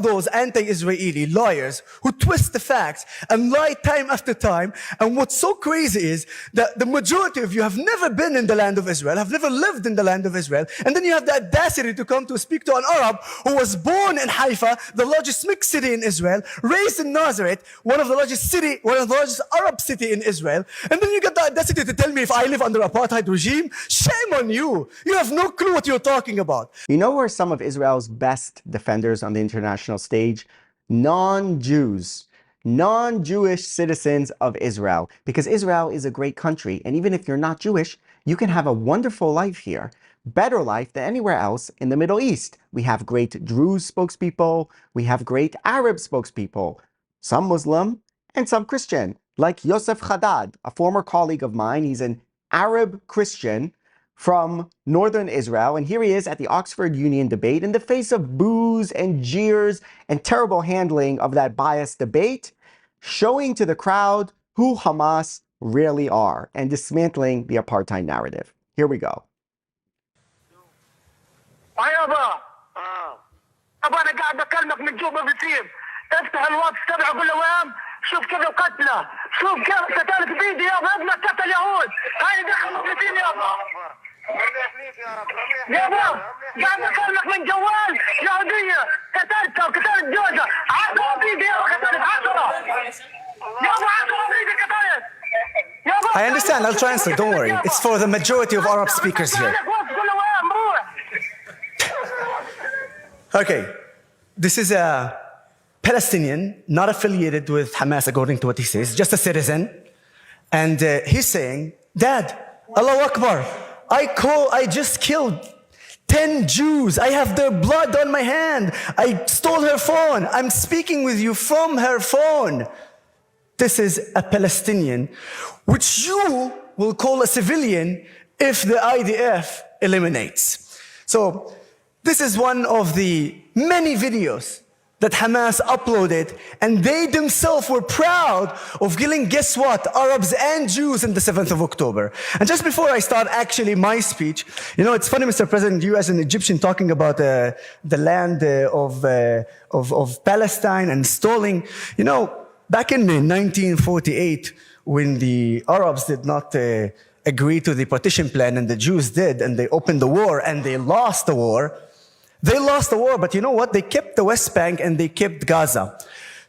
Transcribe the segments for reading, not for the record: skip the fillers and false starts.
of those anti-Israeli lawyers who twist the facts and lie time after time. And what's so crazy is that the majority of you have never been in the land of Israel, have never lived in the land of Israel, and then you have the audacity to come to speak to an Arab who was born in Haifa, the largest mixed city in Israel, raised in Nazareth, one of the largest Arab city in Israel, and then you get the audacity to tell me if I live under apartheid regime? Shame on you! You have no clue what you're talking about. You know who are some of Israel's best defenders on the international stage? Non-Jews. Non-Jewish citizens of Israel. Because Israel is a great country, and even if you're not Jewish, you can have a wonderful life here. Better life than anywhere else in the Middle East. We have great Druze spokespeople, we have great Arab spokespeople, some Muslim and some Christian, like Yosef Haddad, a former colleague of mine. He's an Arab Christian from northern Israel, and here he is at the Oxford Union debate in the face of boos and jeers and terrible handling of that biased debate, showing to the crowd who Hamas really are and dismantling the apartheid narrative. Here we go. أنا قاعد بكلمك من جوبا بسيم افتح الواتس تبعه قول له وين شوف كيف قتله شوف كيف قتلت بيدي يابا ابنك قتل يهود هاي دخل مفلسين يابا يابا قاعد بكلمك من جوال يهودية قتلتها وقتلت جوزها 10 بيدي يابا قتلت 10 يابا 10 بيدي قتلت. I understand, I'll translate, don't worry. It's for the majority of Arab speakers here. Okay, this is a Palestinian, not affiliated with Hamas according to what he says, just a citizen. And he's saying, Dad, Allahu Akbar, I just killed 10 Jews. I have their blood on my hand. I stole her phone. I'm speaking with you from her phone. This is a Palestinian, which you will call a civilian if the IDF eliminates. So this is one of the many videos that Hamas uploaded, and they themselves were proud of killing, guess what, Arabs and Jews in the 7th of October. And just before I start actually my speech, you know, it's funny, Mr. President, you as an Egyptian talking about the land of Palestine and stalling. You know, back in 1948, when the Arabs did not agree to the partition plan and the Jews did, and they opened the war and they lost the war. They lost the war, but you know what? They kept the West Bank and they kept Gaza.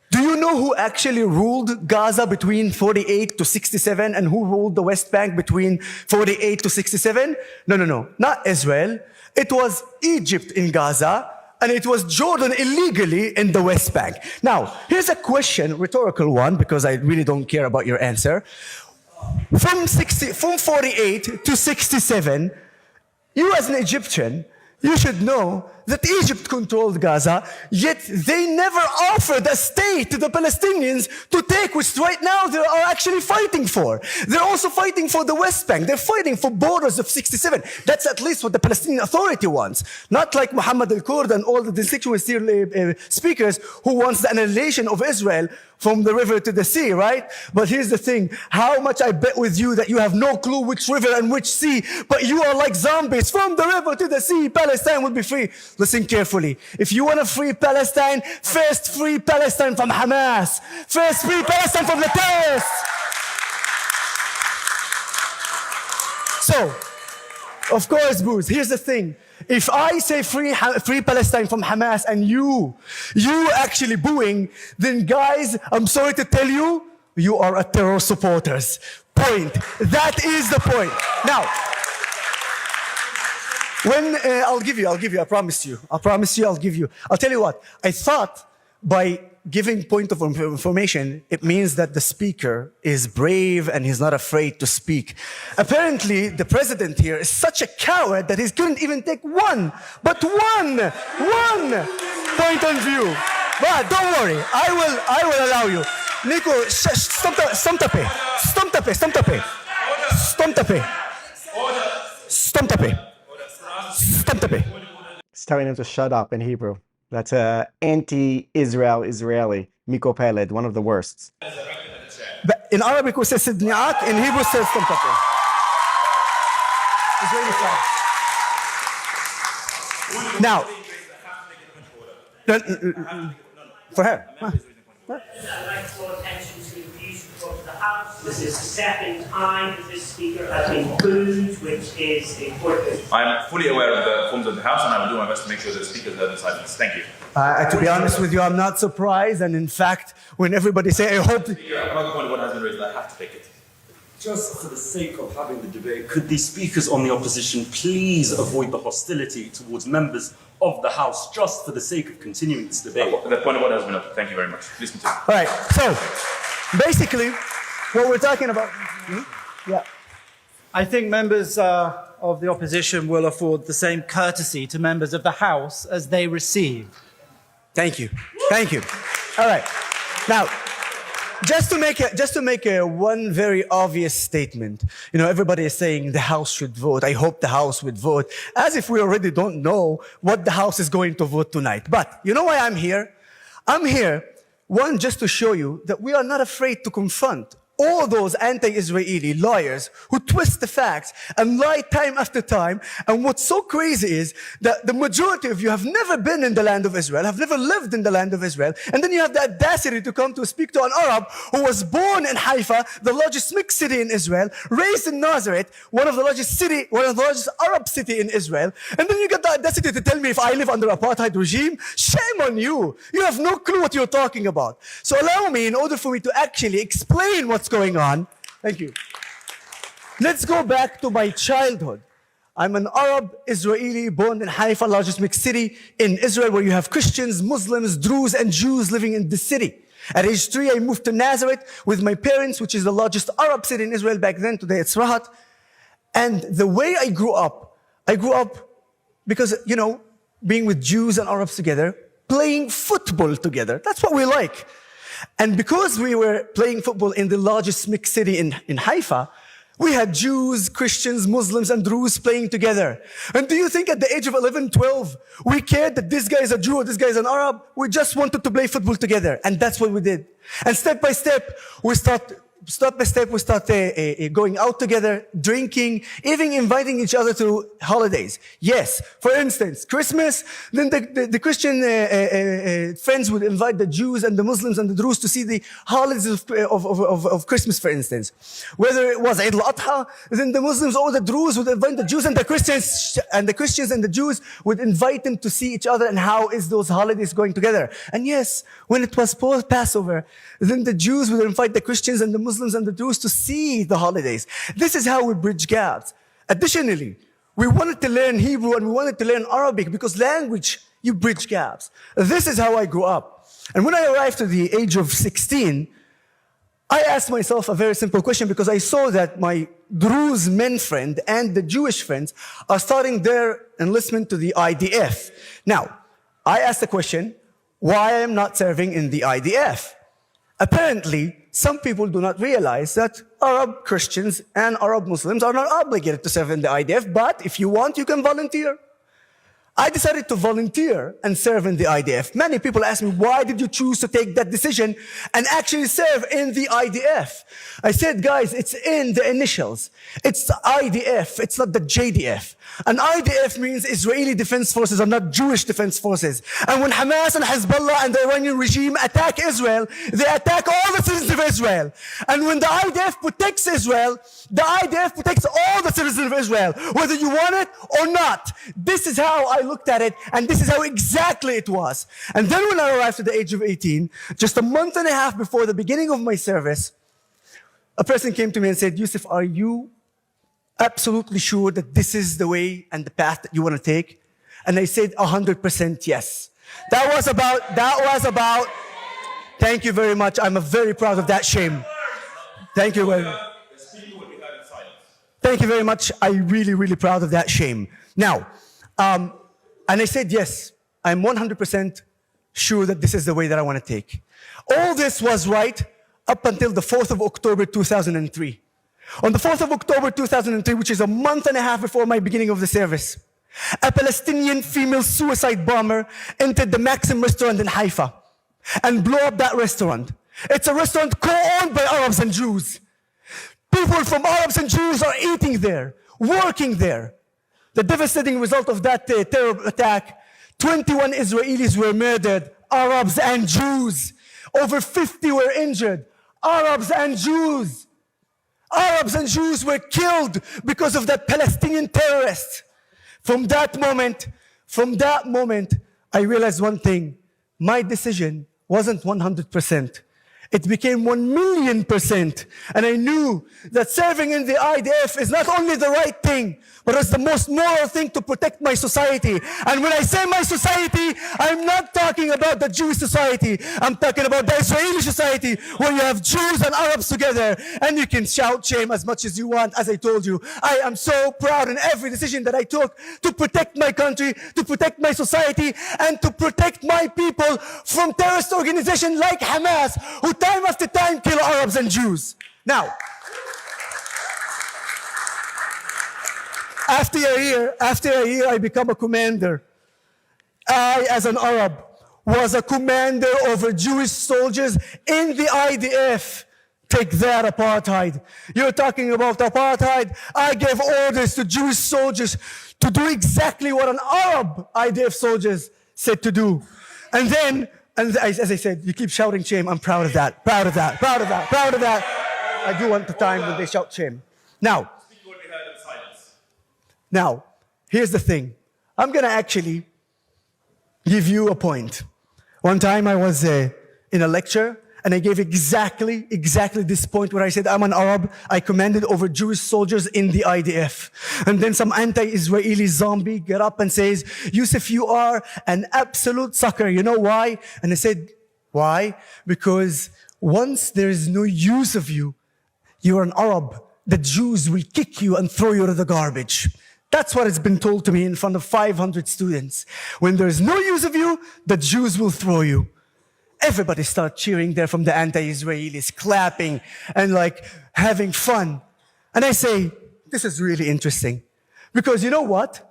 Do you know who actually ruled Gaza between 48 to 67 and who ruled the West Bank between 48 to 67? No, not Israel. It was Egypt in Gaza, and it was Jordan illegally in the West Bank. Now, here's a question, rhetorical one, because I really don't care about your answer. From 48 to 67, you as an Egyptian, you should know that Egypt controlled Gaza, yet they never offered a state to the Palestinians to take, which right now they are actually fighting for. They're also fighting for the West Bank. They're fighting for borders of 67. That's at least what the Palestinian Authority wants. Not like Muhammad al-Kurd and all the constituent speakers who wants the annihilation of Israel from the river to the sea, right? But here's the thing. How much I bet with you that you have no clue which river and which sea, but you are like zombies. From the river to the sea, Palestine will be free. Listen carefully. If you want to free Palestine, first free Palestine from Hamas. First free Palestine from the terrorists. So, of course, Booz, here's the thing. If I say free Palestine from Hamas and you actually booing, then guys, I'm sorry to tell you, you are a terror supporters. Point. That is the point. Now, when I'll give you, I promise you, I'll tell you what, I thought by giving point of information, it means that the speaker is brave and he's not afraid to speak. Apparently, the president here is such a coward that he couldn't even take one point of view. But don't worry, I will allow you. Nico, stop tape. He's telling him to shut up in Hebrew. That's anti-Israel Israeli. Miko Peled, one of the worst. But in Arabic we say sidni'at, in Hebrew says tamtape. It's really sad. Now, For her. I'd like to draw attention to abuse brought to the House. This is the second time that this speaker has been booed, which is important. I'm fully aware of the forms of the House, and I will do my best to make sure that the speakers are in silence. Thank you. To be honest with you, I'm not surprised. And in fact, when everybody say, I hope... Another point of what has been raised, I have to take it. Just for the sake of having the debate, could the speakers on the opposition please avoid the hostility towards members of the House, just for the sake of continuing this debate? The point of what has been up. Thank you very much. Please continue. All right, so basically, what we're talking about... Yeah. I think members of the opposition will afford the same courtesy to members of the House as they receive. Thank you. Thank you. All right. Now, just to make a one very obvious statement, you know, everybody is saying the House should vote. I hope the House would vote, as if we already don't know what the House is going to vote tonight. But you know why I'm here? I'm here, one, just to show you that we are not afraid to confront all those anti-Israeli lawyers who twist the facts and lie time after time. And what's so crazy is that the majority of you have never been in the land of Israel, have never lived in the land of Israel. And then you have the audacity to come to speak to an Arab who was born in Haifa, the largest mixed city in Israel, raised in Nazareth, one of the largest Arab city in Israel. And then you get the audacity to tell me if I live under apartheid regime. Shame on you. You have no clue what you're talking about. So allow me, in order for me to actually explain what's going on. Thank you. Let's go back to my childhood. I'm an Arab Israeli born in Haifa, largest mixed city in Israel, where you have Christians, Muslims, Druze, and Jews living in the city. At age 3, I moved to Nazareth with my parents, which is the largest Arab city in Israel back then. Today it's Rahat. And the way I grew up because, you know, being with Jews and Arabs together, playing football together. That's what we like. And because we were playing football in the largest mixed city in Haifa, we had Jews, Christians, Muslims, and Druze playing together. And do you think at the age of 11, 12, we cared that this guy is a Jew or this guy is an Arab? We just wanted to play football together. And that's what we did. And step by step, we start going out together, drinking, even inviting each other to holidays. Yes, for instance, Christmas, then the Christian friends would invite the Jews and the Muslims and the Druze to see the holidays of Christmas, for instance. Whether it was Eid al-Adha, then the Muslims or the Druze would invite the Jews, and the Christians and the Jews would invite them to see each other and how is those holidays going together. And yes, when it was Passover, then the Jews would invite the Christians and the Muslims and the Druze to see the holidays. This is how we bridge gaps. Additionally, we wanted to learn Hebrew and we wanted to learn Arabic because language, you bridge gaps. This is how I grew up. And when I arrived to the age of 16, I asked myself a very simple question because I saw that my Druze men friend and the Jewish friends are starting their enlistment to the IDF. Now, I asked the question, why am I not serving in the IDF? Apparently, some people do not realize that Arab Christians and Arab Muslims are not obligated to serve in the IDF, but if you want, you can volunteer. I decided to volunteer and serve in the IDF. Many people ask me, why did you choose to take that decision and actually serve in the IDF? I said, guys, it's in the initials. It's the IDF, it's not the JDF. And IDF means Israeli Defense Forces are not Jewish Defense Forces. And when Hamas and Hezbollah and the Iranian regime attack Israel, they attack all the citizens of Israel. And when the IDF protects Israel, the IDF protects all the citizens of Israel, whether you want it or not. This is how I looked at it, and this is how exactly it was. And then when I arrived at the age of 18, just a month and a half before the beginning of my service, a person came to me and said, Yusuf, are you absolutely sure that this is the way and the path that you want to take? And I said 100% yes. That was about, thank you very much. I'm very proud of that shame. Thank you very much. Thank you very much. I'm really, really proud of that shame. Now, and I said, yes, I'm 100% sure that this is the way that I want to take. All this was right up until the 4th of October, 2003. On the 4th of October 2003, which is a month and a half before my beginning of the service, a Palestinian female suicide bomber entered the Maxim restaurant in Haifa and blew up that restaurant. It's a restaurant co-owned by Arabs and Jews. People from Arabs and Jews are eating there, working there. The devastating result of that terror attack, 21 Israelis were murdered, Arabs and Jews. Over 50 were injured, Arabs and Jews. Arabs and Jews were killed because of that Palestinian terrorist. From that moment, I realized one thing. My decision wasn't 100%. It became 1,000,000%. And I knew that serving in the IDF is not only the right thing, but it's the most moral thing to protect my society. And when I say my society, I'm not talking about the Jewish society. I'm talking about the Israeli society, where you have Jews and Arabs together. And you can shout shame as much as you want. As I told you, I am so proud in every decision that I took to protect my country, to protect my society, and to protect my people from terrorist organizations like Hamas, who time after time kill Arabs and Jews. Now, after a year, I become a commander. I, as an Arab, was a commander over Jewish soldiers in the IDF. Take that, apartheid. You're talking about apartheid. I gave orders to Jewish soldiers to do exactly what an Arab IDF soldiers said to do. And then, as I said, you keep shouting shame. I'm proud of that, proud of that, proud of that, proud of that. I do want the time when they shout shame. Now, here's the thing. I'm going to actually give you a point. One time I was in a lecture, and I gave exactly this point where I said, I'm an Arab, I commanded over Jewish soldiers in the IDF. And then some anti-Israeli zombie get up and says, Yusuf, you are an absolute sucker. You know why? And I said, why? Because once there is no use of you, you're an Arab. The Jews will kick you and throw you to the garbage. That's what has been told to me in front of 500 students. When there is no use of you, the Jews will throw you. Everybody started cheering there from the anti-Israelis, clapping and like having fun. And I say, this is really interesting. Because you know what?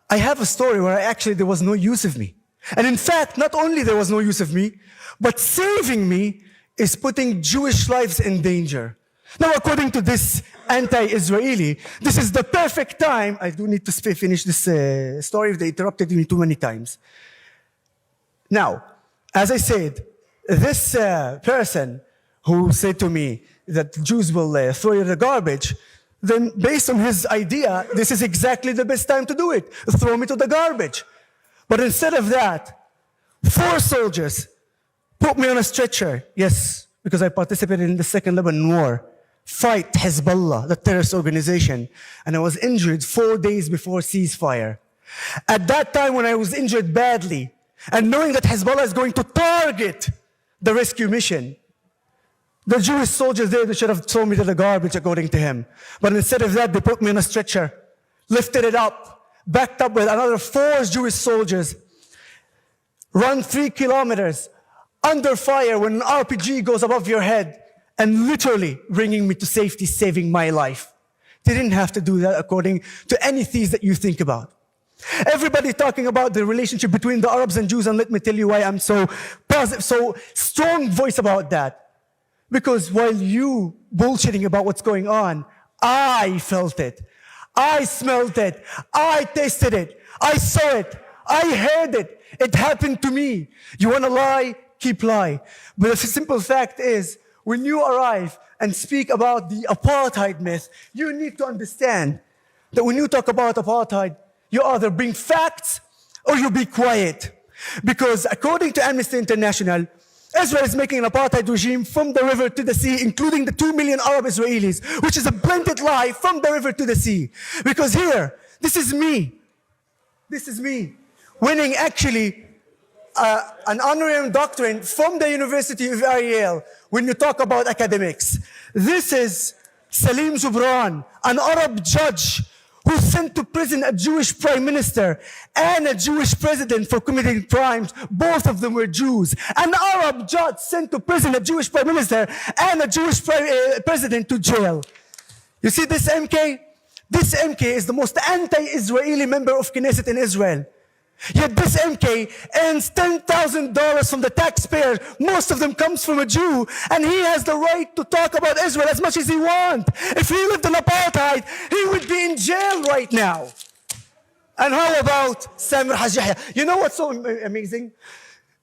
I have a story where there was no use of me. And in fact, not only there was no use of me, but saving me is putting Jewish lives in danger. Now, according to this anti-Israeli, this is the perfect time. I do need to finish this story. They interrupted me too many times. Now, as I said, this person who said to me that Jews will throw you in the garbage, then based on his idea, this is exactly the best time to do it. Throw me to the garbage. But instead of that, 4 soldiers put me on a stretcher. Yes, because I participated in the Second Lebanon War. Fight Hezbollah, the terrorist organization. And I was injured 4 days before ceasefire. At that time when I was injured badly, and knowing that Hezbollah is going to target the rescue mission, the Jewish soldiers there, they should have thrown me to the garbage according to him. But instead of that, they put me on a stretcher, lifted it up, backed up with another 4 Jewish soldiers, run 3 kilometers under fire when an RPG goes above your head, and literally bringing me to safety, saving my life. They didn't have to do that according to any thesis that you think about. Everybody talking about the relationship between the Arabs and Jews, and let me tell you why I'm so positive, so strong voice about that. Because while you bullshitting about what's going on, I felt it. I smelled it. I tasted it. I saw it. I heard it. It happened to me. You want to lie? Keep lie. But the simple fact is, when you arrive and speak about the apartheid myth, you need to understand that when you talk about apartheid, you either bring facts or you be quiet. Because according to Amnesty International, Israel is making an apartheid regime from the river to the sea, including the 2 million Arab Israelis, which is a blended lie from the river to the sea. Because here, this is me, winning actually an honorary doctorate from the University of Ariel when you talk about academics. This is Salim Jubran, an Arab judge who sent to prison a Jewish prime minister and a Jewish president for committing crimes. Both of them were Jews. An Arab judge sent to prison a Jewish prime minister and a Jewish president to jail. You see this MK? This MK is the most anti-Israeli member of Knesset in Israel. Yet this MK earns $10,000 from the taxpayer. Most of them comes from a Jew, and he has the right to talk about Israel as much as he wants. If he lived in apartheid, he would be in jail right now. And how about Samir Haj Yahya? You know what's so amazing?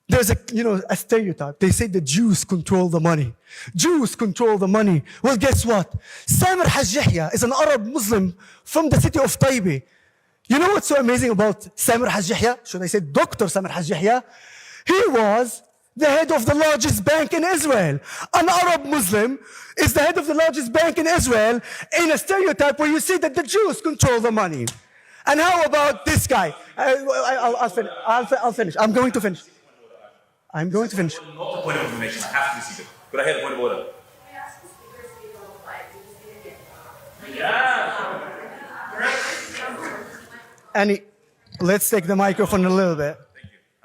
There's a stereotype. They say the Jews control the money. Jews control the money. Well, guess what? Samir Haj Yahya is an Arab Muslim from the city of Taipei. You know what's so amazing about Samir Haj Yahya? Should I say Dr. Samir Haj Yahya? He was the head of the largest bank in Israel. An Arab Muslim is the head of the largest bank in Israel in a stereotype where you see that the Jews control the money. And how about this guy? I'll finish. I'm going to finish. I'm going to finish. Not a point of information. I have to receive it. Could I have a point of order? Annie, let's take the microphone a little bit.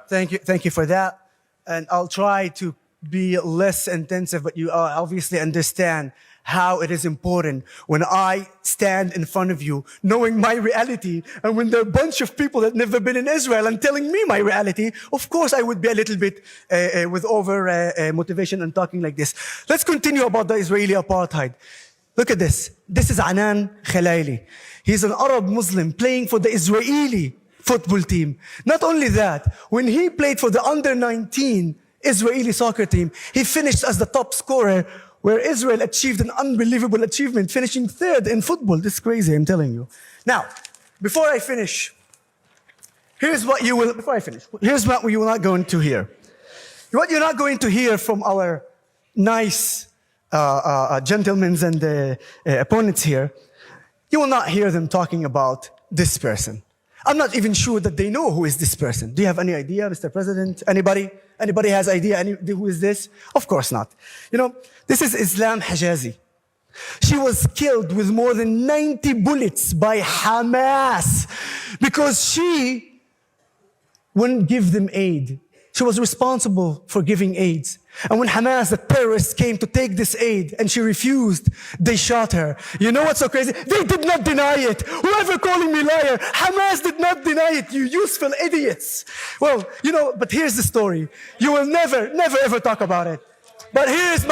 Thank you for that. And I'll try to be less intensive, but you obviously understand how it is important when I stand in front of you, knowing my reality, and when there are a bunch of people that never been in Israel and telling me my reality, of course I would be a little bit with over motivation and talking like this. Let's continue about the Israeli apartheid. Look at this. This is Anan Khalaili. He's an Arab Muslim playing for the Israeli football team. Not only that, when he played for the under-19 Israeli soccer team, he finished as the top scorer, where Israel achieved an unbelievable achievement, finishing third in football. This is crazy, I'm telling you. Now, before I finish, here's what you will not going to hear. What you're not going to hear from our nice gentlemen and opponents here, you will not hear them talking about this person. I'm not even sure that they know who is this person. Do you have any idea, Mr. President? Anybody? Anybody has idea who is this? Of course not. You know, this is Islam Hijazi. She was killed with more than 90 bullets by Hamas because she wouldn't give them aid. She was responsible for giving aid. And when Hamas, the terrorists, came to take this aid and she refused, they shot her. You know what's so crazy? They did not deny it. Whoever calling me liar, Hamas did not deny it, you useful idiots. Well, you know, but here's the story. You will never ever talk about it. But here is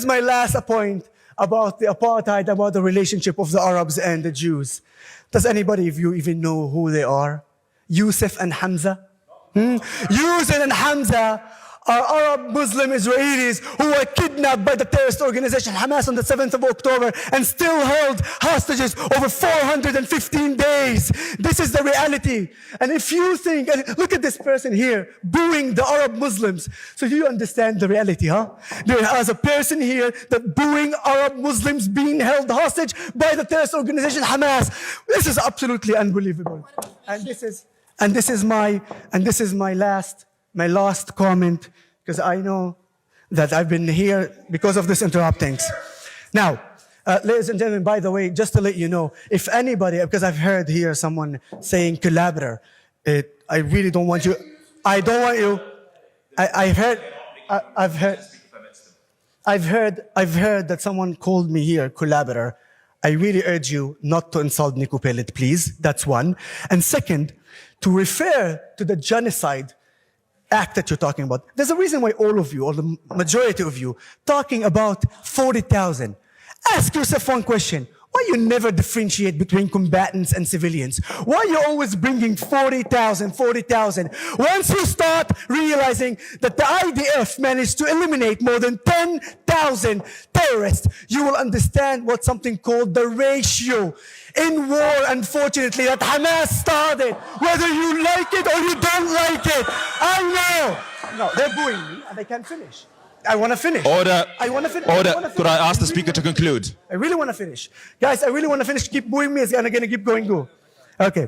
my last point about the apartheid, about the relationship of the Arabs and the Jews. Does anybody of you even know who they are? Yusuf and Hamza? Yusuf and Hamza are Arab Muslim Israelis who were kidnapped by the terrorist organization Hamas on the 7th of October and still held hostages over 415 days. This is the reality. And if you think, look at this person here booing the Arab Muslims. So do you understand the reality, huh? There is a person here that booing Arab Muslims being held hostage by the terrorist organization Hamas. This is absolutely unbelievable. And this is my last comment, because I know that I've been here because of this interruptings. Now, ladies and gentlemen, by the way, just to let you know, if anybody, because I've heard here someone saying collaborator, I really don't want you. I don't want you. I've heard that someone called me here collaborator. I really urge you not to insult Nico Pellet, please. That's one. And second, to refer to the genocide act that you're talking about. There's a reason why all of you, or the majority of you, talking about 40,000. Ask yourself one question. Why you never differentiate between combatants and civilians? Why you always bringing 40,000, 40,000? Once you start realizing that the IDF managed to eliminate more than 10,000 terrorists, you will understand what something called the ratio in war, unfortunately, that Hamas started. Whether you like it or you don't like it. I know. No, they're booing me and they can't finish. I want to finish. Order. I want to finish. Order. Could I ask the speaker to conclude? I really want to finish. Guys, I really want to finish. Keep booing me. I'm going to keep going. Go. Okay.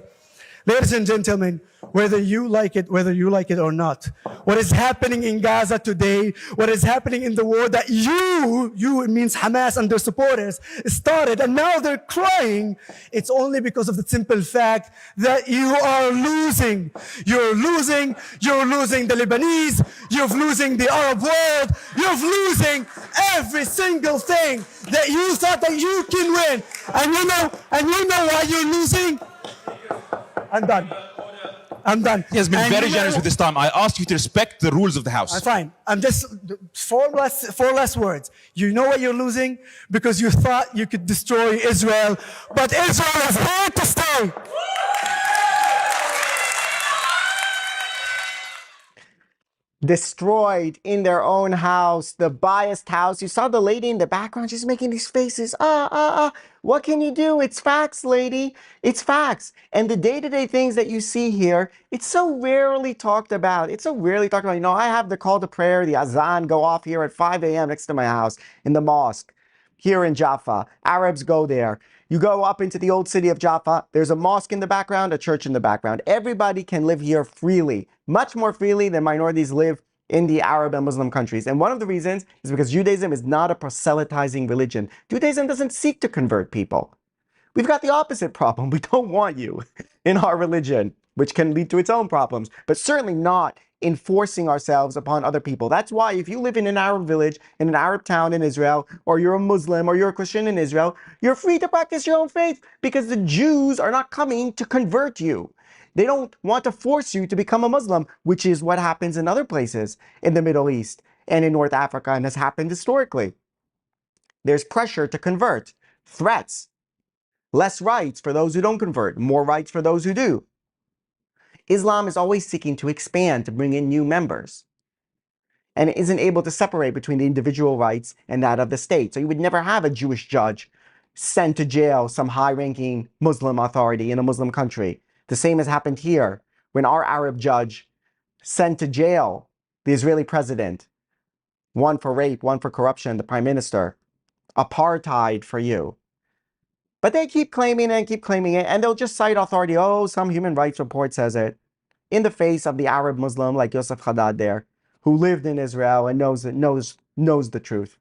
Ladies and gentlemen, whether you like it or not, what is happening in Gaza today, what is happening in the war that it means Hamas and their supporters started, and now they're crying, it's only because of the simple fact that you are losing. You're losing the Lebanese, you're losing the Arab world, you're losing every single thing that you thought that you can win. And you know why you're losing? I'm done. I'm done. He has been And very you- generous with his time. I asked you to respect the rules of the House. Fine. I'm just four less words. You know what you're losing because you thought you could destroy Israel, but Israel is here to stay. Destroyed in their own house, the biased house. You saw the lady in the background, she's making these faces. What can you do? It's facts, lady. It's facts. And the day-to-day things that you see here, it's so rarely talked about. It's so rarely talked about. You know, I have the call to prayer, the azan go off here at 5 a.m. next to my house in the mosque here in Jaffa. Arabs go there. You go up into the old city of Jaffa, there's a mosque in the background, a church in the background. Everybody can live here freely, much more freely than minorities live in the Arab and Muslim countries. And one of the reasons is because Judaism is not a proselytizing religion. Judaism doesn't seek to convert people. We've got the opposite problem. We don't want you in our religion, which can lead to its own problems, but certainly not enforcing ourselves upon other people. That's why if you live in an Arab village, in an Arab town in Israel, or you're a Muslim or you're a Christian in Israel, you're free to practice your own faith because the Jews are not coming to convert you. They don't want to force you to become a Muslim, which is what happens in other places in the Middle East and in North Africa and has happened historically. There's pressure to convert, threats, less rights for those who don't convert, more rights for those who do. Islam is always seeking to expand, to bring in new members, and it isn't able to separate between the individual rights and that of the state. So you would never have a Jewish judge send to jail some high-ranking Muslim authority in a Muslim country. The same has happened here when our Arab judge sent to jail the Israeli president, one for rape, one for corruption, the prime minister. Apartheid for you. But they keep claiming it and keep claiming it, and they'll just cite authority. Oh, some human rights report says it. In the face of the Arab Muslim like Yosef Haddad there, who lived in Israel and knows the truth.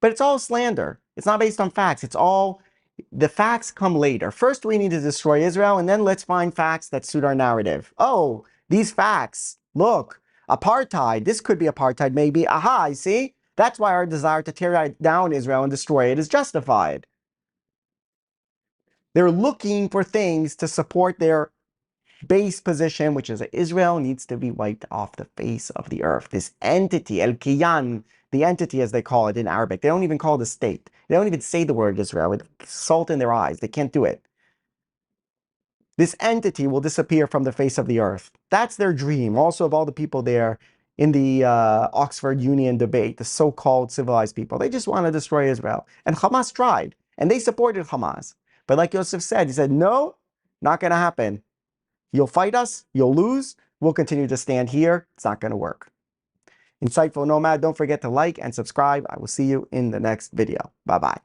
But it's all slander. It's not based on facts. It's all, the facts come later. First, we need to destroy Israel, and then let's find facts that suit our narrative. Oh, these facts, look, apartheid, this could be apartheid maybe. Aha, I see. That's why our desire to tear down Israel and destroy it is justified. They're looking for things to support their base position, which is that Israel needs to be wiped off the face of the earth. This entity, El-Kiyan, the entity as they call it in Arabic. They don't even call it a state. They don't even say the word Israel with salt in their eyes. They can't do it. This entity will disappear from the face of the earth. That's their dream. Also of all the people there in the Oxford Union debate, the so-called civilized people. They just want to destroy Israel. And Hamas tried, and they supported Hamas. But like Yosef said, he said, no, not going to happen. You'll fight us, you'll lose, we'll continue to stand here. It's not going to work. Insightful Nomad, don't forget to like and subscribe. I will see you in the next video. Bye-bye.